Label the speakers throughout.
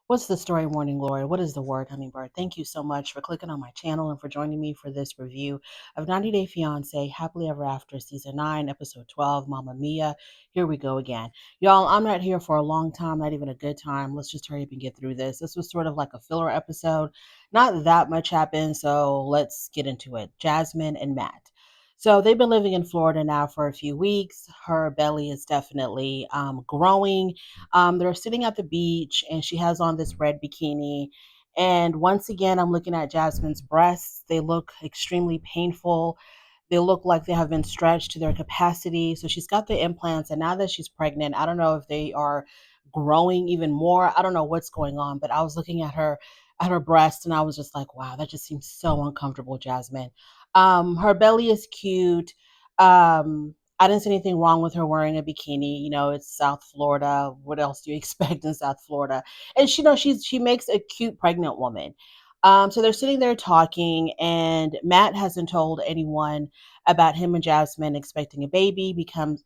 Speaker 1: What's the story, Morning Glory? What is the word, Hummingbird? Thank you so much for clicking on my channel and for joining me for this review of 90 Day Fiance Happily Ever After Season 9, Episode 12, Mamma Mia. Here we go again. Y'all, I'm not here for a long time, not even a good time. Let's just hurry up and get through this. This was sort of like a filler episode. Not that much happened, so let's get into it. Jasmine and Matt. So they've been living in Florida now for a few weeks. Her belly is definitely growing. They're sitting at the beach, and she has on this red bikini. And once again, I'm looking at Jasmine's breasts. They look extremely painful. They look like they have been stretched to their capacity. So she's got the implants, and now that she's pregnant, I don't know if they are growing even more. I don't know what's going on, but I was looking at her breast, and I was just like, wow, that just seems so uncomfortable, Jasmine. Her belly is cute. I didn't see anything wrong with her wearing a bikini. You know, it's South Florida. What else do you expect in South Florida? And she makes a cute pregnant woman. So they're sitting there talking, and Matt hasn't told anyone about him and Jasmine expecting a baby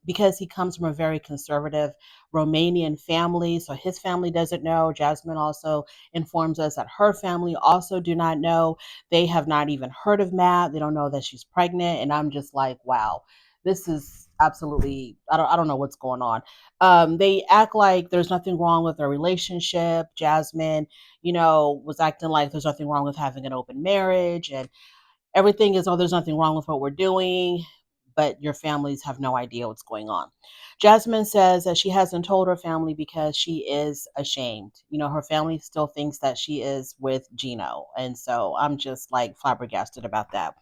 Speaker 1: because he comes from a very conservative Romanian family. So his family doesn't know. Jasmine also informs us that her family also do not know. They have not even heard of Matt. They don't know that she's pregnant. And I'm just like, wow, this is absolutely, I don't know what's going on. They act like there's nothing wrong with their relationship. Jasmine, was acting like there's nothing wrong with having an open marriage, and everything is, oh, there's nothing wrong with what we're doing, but your families have no idea what's going on. Jasmine says that she hasn't told her family because she is ashamed. Her family still thinks that she is with Gino. And so I'm just like flabbergasted about that.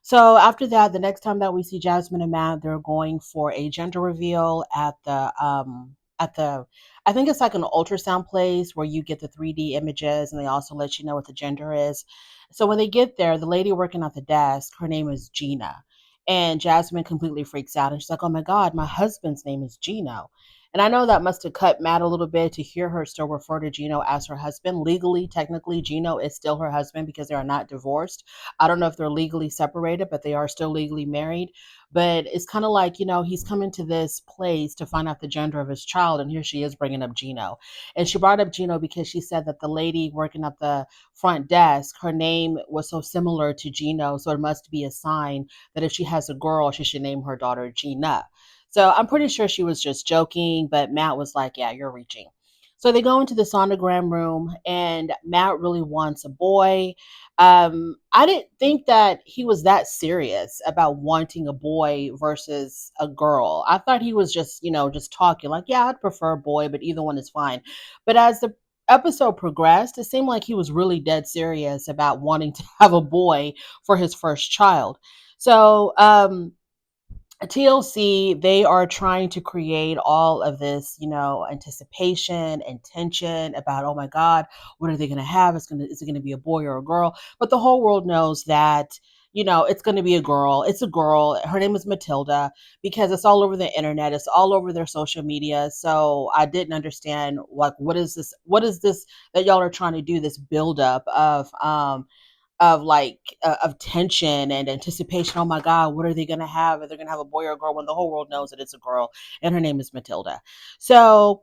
Speaker 1: So after that, the next time that we see Jasmine and Matt, they're going for a gender reveal at the I think it's like an ultrasound place where you get the 3D images, and they also let you know what the gender is. So when they get there, the lady working at the desk, her name is Gina. And Jasmine completely freaks out, and she's like, "Oh my God, my husband's name is Gino." And I know that must have cut Matt a little bit to hear her still refer to Gino as her husband. Legally, technically, Gino is still her husband because they are not divorced. I don't know if they're legally separated, but they are still legally married. But it's kind of like, he's coming to this place to find out the gender of his child. And here she is bringing up Gino. And she brought up Gino because she said that the lady working at the front desk, her name was so similar to Gino. So it must be a sign that if she has a girl, she should name her daughter Gina. So I'm pretty sure she was just joking, but Matt was like, yeah, you're reaching. So they go into the sonogram room, and Matt really wants a boy. I didn't think that he was that serious about wanting a boy versus a girl. I thought he was just, just talking like, yeah, I'd prefer a boy, but either one is fine. But as the episode progressed, it seemed like he was really dead serious about wanting to have a boy for his first child. So, TLC, they are trying to create all of this, anticipation and tension about, oh my God, what are they going to have? Is it going to be a boy or a girl? But the whole world knows that, it's going to be a girl. It's a girl. Her name is Matilda because it's all over the internet. It's all over their social media. So I didn't understand, like, what is this? What is this that y'all are trying to do? This buildup of tension and anticipation. Oh my God, what are they going to have? Are they going to have a boy or a girl when the whole world knows that it's a girl and her name is Matilda? So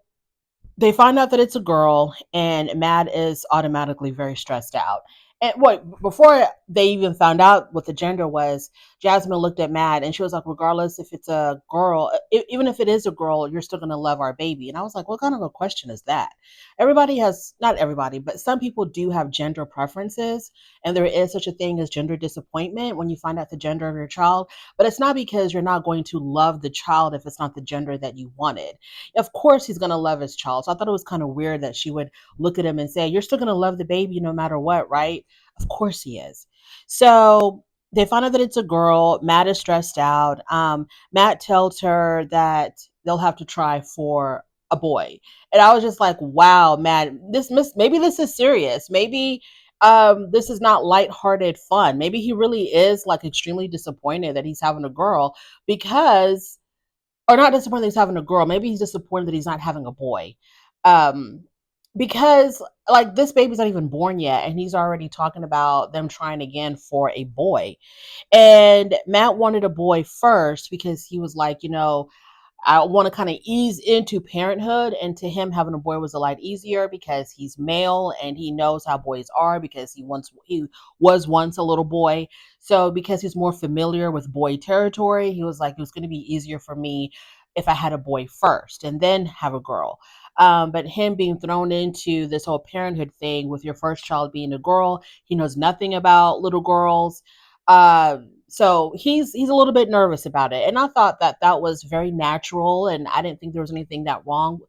Speaker 1: they find out that it's a girl, and Matt is automatically very stressed out. And before they even found out what the gender was, Jasmine looked at Matt and she was like, regardless if it's a girl, even if it is a girl, you're still going to love our baby. And I was like, what kind of a question is that? Everybody has, not everybody, but some people do have gender preferences. And there is such a thing as gender disappointment when you find out the gender of your child. But it's not because you're not going to love the child if it's not the gender that you wanted. Of course, he's going to love his child. So I thought it was kind of weird that she would look at him and say, you're still going to love the baby no matter what, right? Of course he is. So they find out that it's a girl. Matt is stressed out. Matt tells her that they'll have to try for a boy. And I was just like, wow, Matt, maybe this is serious. Maybe this is not lighthearted fun. Maybe he really is like extremely disappointed that he's having a girl because or not disappointed that he's having a girl. Maybe he's disappointed that he's not having a boy. Um, because like this baby's not even born yet, and he's already talking about them trying again for a boy. And Matt wanted a boy first because he was like, I want to kind of ease into parenthood, and to him, having a boy was a lot easier because he's male and he knows how boys are because he was once a little boy. So because he's more familiar with boy territory, he was like it was going to be easier for me if I had a boy first and then have a girl. But him being thrown into this whole parenthood thing with your first child being a girl, he knows nothing about little girls. So he's a little bit nervous about it, and I thought that that was very natural, and I didn't think there was anything that wrong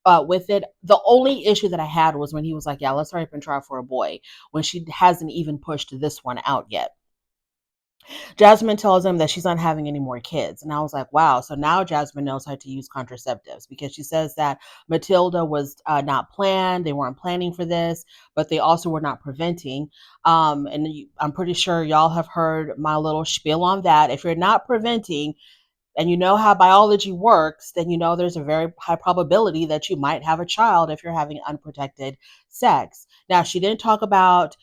Speaker 1: with it. The only issue that I had was when he was like, "Yeah, let's hurry up and try for a boy," when she hasn't even pushed this one out yet. Jasmine tells him that she's not having any more kids. And I was like, wow. So now Jasmine knows how to use contraceptives because she says that Matilda was not planned. They weren't planning for this, but they also were not preventing. I'm pretty sure y'all have heard my little spiel on that. If you're not preventing, and you know how biology works, then you know there's a very high probability that you might have a child if you're having unprotected sex. Now, she didn't talk about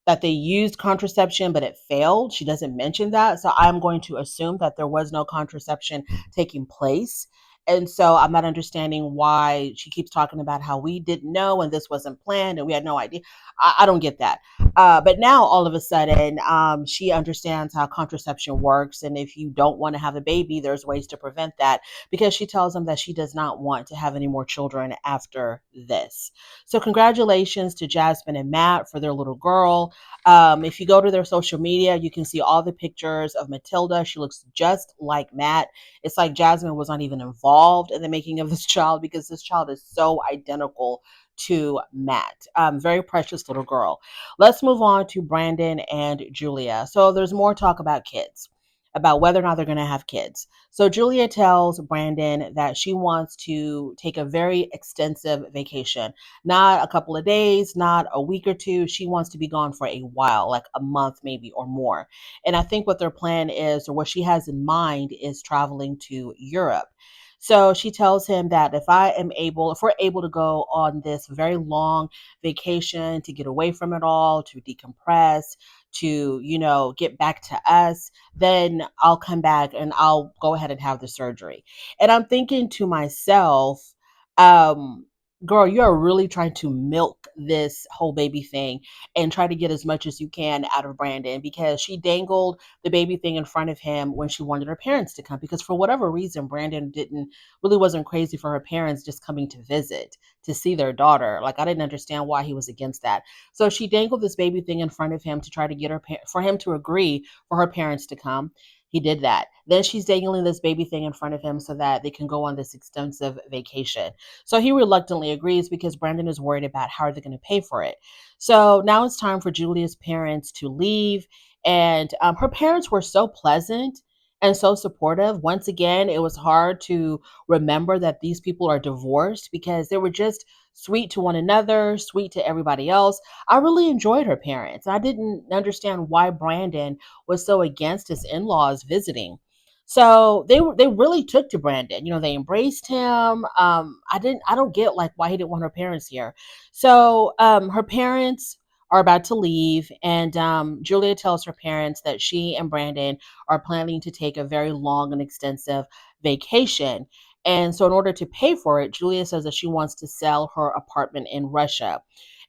Speaker 1: that they used contraception, but it failed. She doesn't mention that. So I'm going to assume that there was no contraception taking place. And so I'm not understanding why she keeps talking about how we didn't know and this wasn't planned and we had no idea. I don't get that. But now all of a sudden, she understands how contraception works. And if you don't want to have a baby, there's ways to prevent that because she tells them that she does not want to have any more children after this. So, congratulations to Jasmine and Matt for their little girl. If you go to their social media, you can see all the pictures of Matilda. She looks just like Matt. It's like Jasmine was not even involved in the making of this child because this child is so identical to Matt. Very precious little girl. Let's move on to Brandon and Julia. So there's more talk about kids, about whether or not they're going to have kids. So Julia tells Brandon that she wants to take a very extensive vacation, not a couple of days, not a week or two. She wants to be gone for a while, like a month maybe or more. And I think what their plan is, or what she has in mind, is traveling to Europe. So she tells him that if we're able to go on this very long vacation to get away from it all, to decompress, to, get back to us, then I'll come back and I'll go ahead and have the surgery. And I'm thinking to myself, um, girl, you're really trying to milk this whole baby thing and try to get as much as you can out of Brandon because she dangled the baby thing in front of him when she wanted her parents to come. Because for whatever reason, Brandon didn't really wasn't crazy for her parents just coming to visit to see their daughter. Like I didn't understand why he was against that. So she dangled this baby thing in front of him to try to get for him to agree for her parents to come. He did that. Then she's dangling this baby thing in front of him so that they can go on this extensive vacation. So he reluctantly agrees because Brandon is worried about how are they going to pay for it. So now it's time for Julia's parents to leave. And her parents were so pleasant and so supportive. Once again, it was hard to remember that these people are divorced because they were just sweet to one another, sweet to everybody else. I really enjoyed her parents. I didn't understand why Brandon was so against his in-laws visiting. So they really took to Brandon. They embraced him. I don't get like why he didn't want her parents here. So her parents are about to leave, and Julia tells her parents that she and Brandon are planning to take a very long and extensive vacation. And so, in order to pay for it, Julia says that she wants to sell her apartment in Russia.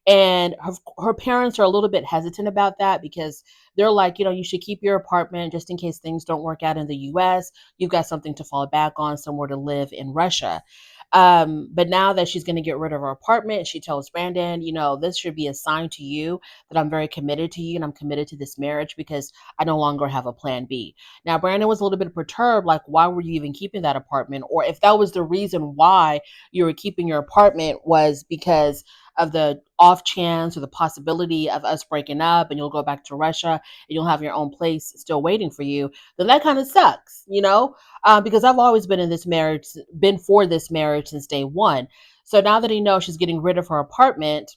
Speaker 1: And her parents are a little bit hesitant about that because they're like, you should keep your apartment just in case things don't work out in the US. You've got something to fall back on, somewhere to live in Russia. But now that she's going to get rid of her apartment, she tells Brandon, this should be a sign to you that I'm very committed to you and I'm committed to this marriage because I no longer have a plan B. Now, Brandon was a little bit perturbed, like, why were you even keeping that apartment? Or if that was the reason why you were keeping your apartment was because of the off chance or the possibility of us breaking up and you'll go back to Russia and you'll have your own place still waiting for you, then that kind of sucks, because I've always been for this marriage since day one. So now that he knows she's getting rid of her apartment,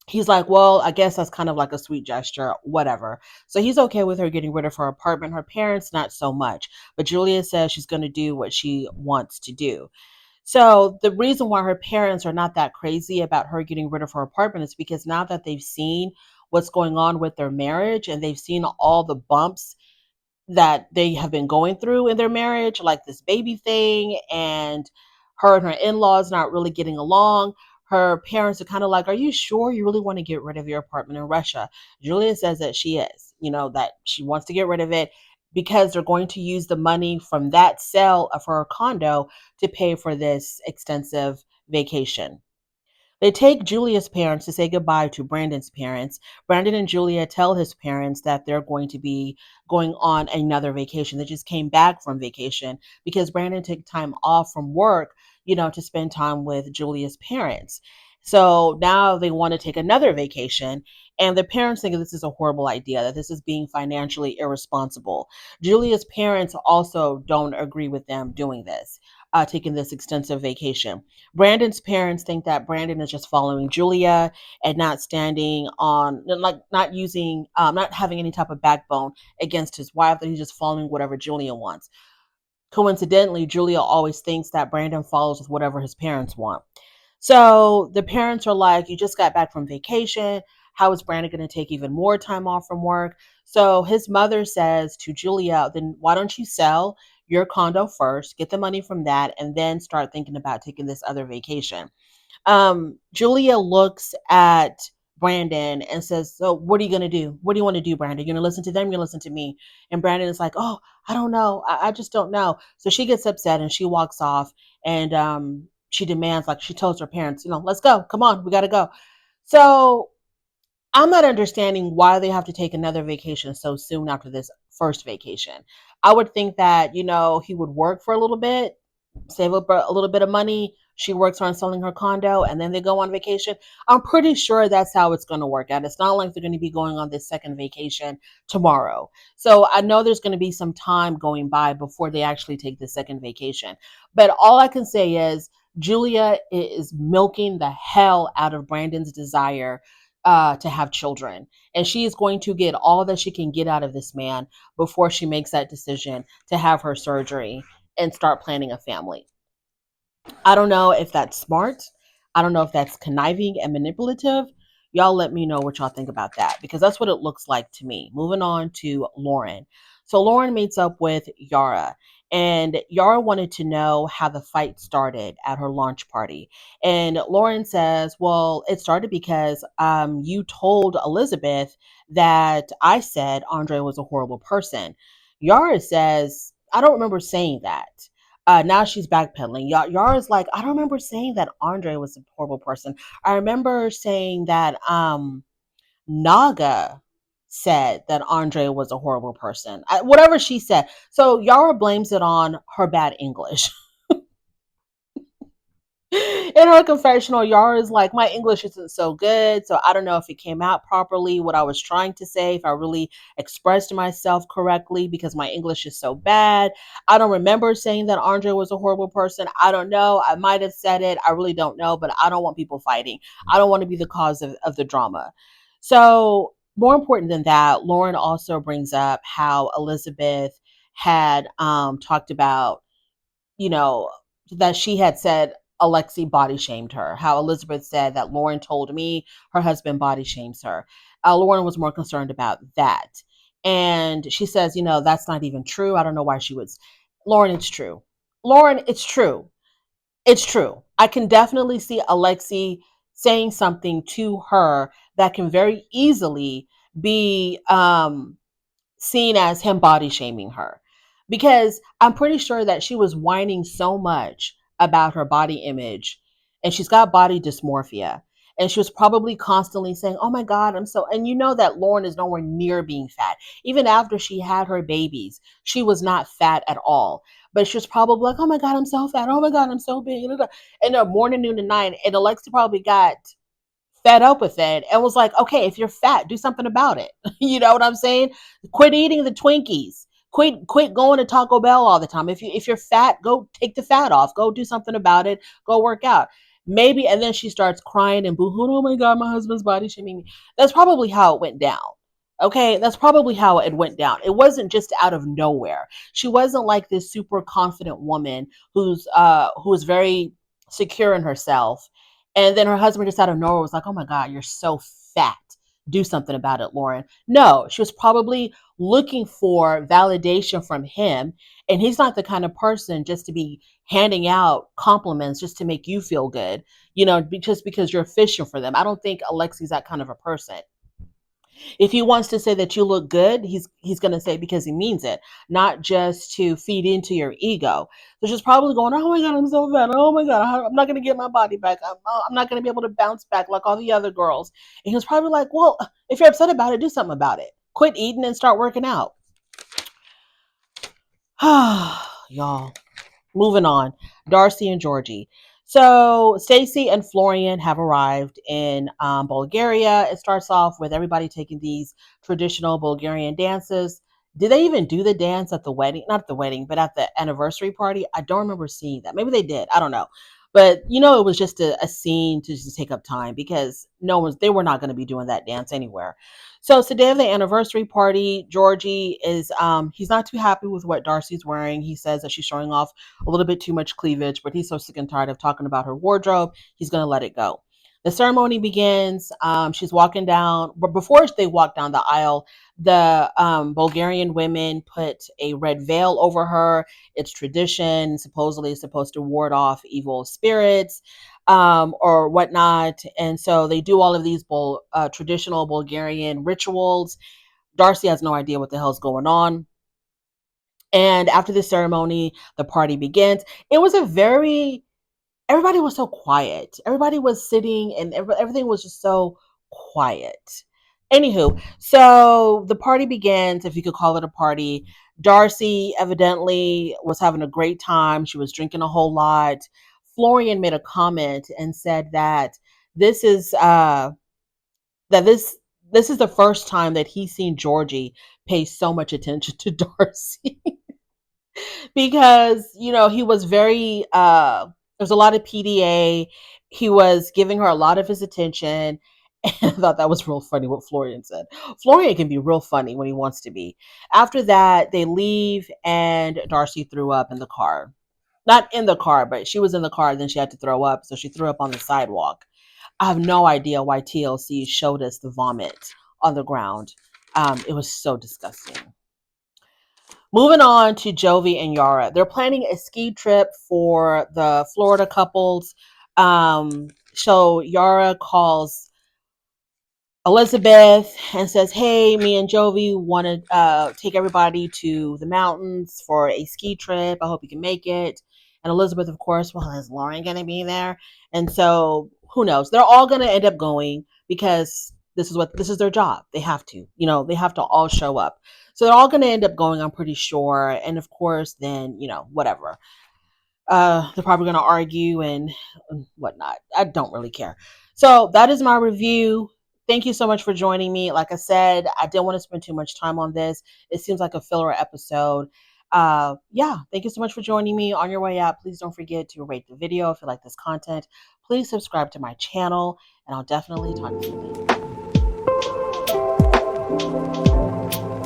Speaker 1: he's like, well, I guess that's kind of like a sweet gesture, whatever. So he's okay with her getting rid of her apartment. Her parents, not so much. But Julia says she's going to do what she wants to do. So the reason why her parents are not that crazy about her getting rid of her apartment is because now that they've seen what's going on with their marriage and they've seen all the bumps that they have been going through in their marriage, like this baby thing, and her and her in-laws not really getting along. Her parents are kind of like, "Are you sure you really want to get rid of your apartment in Russia?" Julia says that she is, that she wants to get rid of it because they're going to use the money from that sale of her condo to pay for this extensive vacation. They take Julia's parents to say goodbye to Brandon's parents. Brandon and Julia tell his parents that they're going to be going on another vacation. They just came back from vacation because Brandon took time off from work, to spend time with Julia's parents. So now they want to take another vacation, and the parents think that this is a horrible idea, that this is being financially irresponsible. Julia's parents also don't agree with them doing this, taking this extensive vacation. Brandon's parents think that Brandon is just following Julia and not standing on, like, not using, not having any type of backbone against his wife, that he's just following whatever Julia wants. Coincidentally, Julia always thinks that Brandon follows with whatever his parents want. So the parents are like, "You just got back from vacation. How is Brandon going to take even more time off from work?" So his mother says to Julia, "Then why don't you sell your condo first, get the money from that, and then start thinking about taking this other vacation?" Julia looks at Brandon and says, "So what are you gonna do? What do you want to do, Brandon? You're gonna listen to them, you're gonna listen to me." And Brandon is like, "Oh, I don't know. I just don't know." So she gets upset and she walks off, and she demands, like, she tells her parents, "Let's go. Come on, we gotta go." So I'm not understanding why they have to take another vacation so soon after this first vacation. I would think that, he would work for a little bit, save up a little bit of money. She works on selling her condo, and then they go on vacation. I'm pretty sure that's how it's going to work out. It's not like they're going to be going on this second vacation tomorrow. So I know there's going to be some time going by before they actually take the second vacation. But all I can say is Julia is milking the hell out of Brandon's desire to have children. And she is going to get all that she can get out of this man before she makes that decision to have her surgery and start planning a family. I don't know if that's smart. I don't know if that's conniving and manipulative. Y'all let me know what y'all think about that, because that's what it looks like to me. Moving on to Lauren. So Lauren meets up with Yara, and Yara wanted to know how the fight started at her launch party. And Lauren says, "Well, it started because you told Elizabeth that I said Andre was a horrible person." Yara says, "I don't remember saying that." Now she's backpedaling. Yara's like, "I don't remember saying that Andre was a horrible person. I remember saying that Naga said that Andre was a horrible person." Whatever she said. So Yara blames it on her bad English. In her confessional, Yara is like, "My English isn't so good, so I don't know if it came out properly, what I was trying to say, if I really expressed myself correctly, because my English is so bad. I don't remember saying that Andre was a horrible person. I don't know. I might have said it. I really don't know, but I don't want people fighting. I don't want to be the cause of the drama." So, more important than that, Lauren also brings up how Elizabeth had talked about, you know, that she had said Alexi body shamed her. How Elizabeth said that Lauren told me her husband body shames her. Lauren was more concerned about that. And she says, "That's not even true. I don't know why she would." Lauren, it's true. Lauren, it's true. It's true. I can definitely see Alexi saying something to her that can very easily be seen as him body shaming her, because I'm pretty sure that she was whining so much about her body image, and she's got body dysmorphia, and she was probably constantly saying, "Oh my god, I'm so," and you know that Lauren is nowhere near being fat. Even after she had her babies, she was not fat at all, but she was probably like, "Oh my god, I'm so fat. Oh my god, I'm so big," and the morning, noon, and night. And Alexa probably got fed up with it and was like, "Okay, if you're fat, do something about it." You know what I'm saying? Quit eating the Twinkies. Quit going to Taco Bell all the time. If you're fat, go take the fat off. Go do something about it. Go work out. Maybe. And then she starts crying and boohooing, "Oh my god, my husband's body shaming me." That's probably how it went down. Okay, that's probably how it went down. It wasn't just out of nowhere. She wasn't like this super confident woman who's very secure in herself, and then her husband just out of nowhere was like, "Oh my God, you're so fat. Do something about it, Lauren." No, she was probably looking for validation from him. And he's not the kind of person just to be handing out compliments just to make you feel good, just because you're fishing for them. I don't think Alexi's that kind of a person. If he wants to say that you look good, he's going to say it because he means it, not just to feed into your ego. So she's probably going, oh my God, I'm so fat. Oh my God, I'm not going to get my body back. I'm not going to be able to bounce back like all the other girls. And he was probably like, well, if you're upset about it, do something about it. Quit eating and start working out. Y'all. Moving on, Darcy and Georgie. So Stacy and Florian have arrived in Bulgaria. It starts off with everybody taking these traditional Bulgarian dances. Did they even do the dance at the wedding? Not at the wedding, but at the anniversary party? I don't remember seeing that. Maybe they did. I don't know. But it was just a scene to just take up time because they were not going to be doing that dance anywhere. So it's the day of the anniversary party. Georgie is he's not too happy with what Darcy's wearing. He says that she's showing off a little bit too much cleavage, but he's so sick and tired of talking about her wardrobe, he's going to let it go. The ceremony begins. She's walking down, but before they walk down the aisle, the Bulgarian women put a red veil over her. It's tradition. Supposedly, it's supposed to ward off evil spirits or whatnot. And so they do all of these traditional Bulgarian rituals. Darcy has no idea what the hell's going on. And after the ceremony, the party begins. It was everybody was so quiet. Everybody was sitting and everything was just so quiet. Anywho, so the party begins, if you could call it a party. Darcy evidently was having a great time. She was drinking a whole lot. Florian made a comment and said that this is this is the first time that he's seen Georgie pay so much attention to Darcy. Because he was very there's a lot of PDA. He was giving her a lot of his attention. And I thought that was real funny what Florian said. Florian can be real funny when he wants to be. After that, they leave and Darcy threw up in the car. Not in the car, but she was in the car, then she had to throw up, so she threw up on the sidewalk. I have no idea why TLC showed us the vomit on the ground. It was so disgusting. Moving on to Jovi and Yara. They're planning a ski trip for the Florida couples. So Yara calls Elizabeth and says, hey, me and Jovi want to take everybody to the mountains for a ski trip. I hope you can make it. And Elizabeth, of course, well, is Lauren going to be there? And so who knows? They're all going to end up going because this is their job. They have to, they have to all show up. So they're all going to end up going, I'm pretty sure. And of course, then, whatever. They're probably going to argue and whatnot. I don't really care. So that is my review. Thank you so much for joining me. Like I said, I didn't want to spend too much time on this. It seems like a filler episode. Thank you so much for joining me. On your way out, please don't forget to rate the video if you like this content. Please subscribe to my channel, and I'll definitely talk to you later.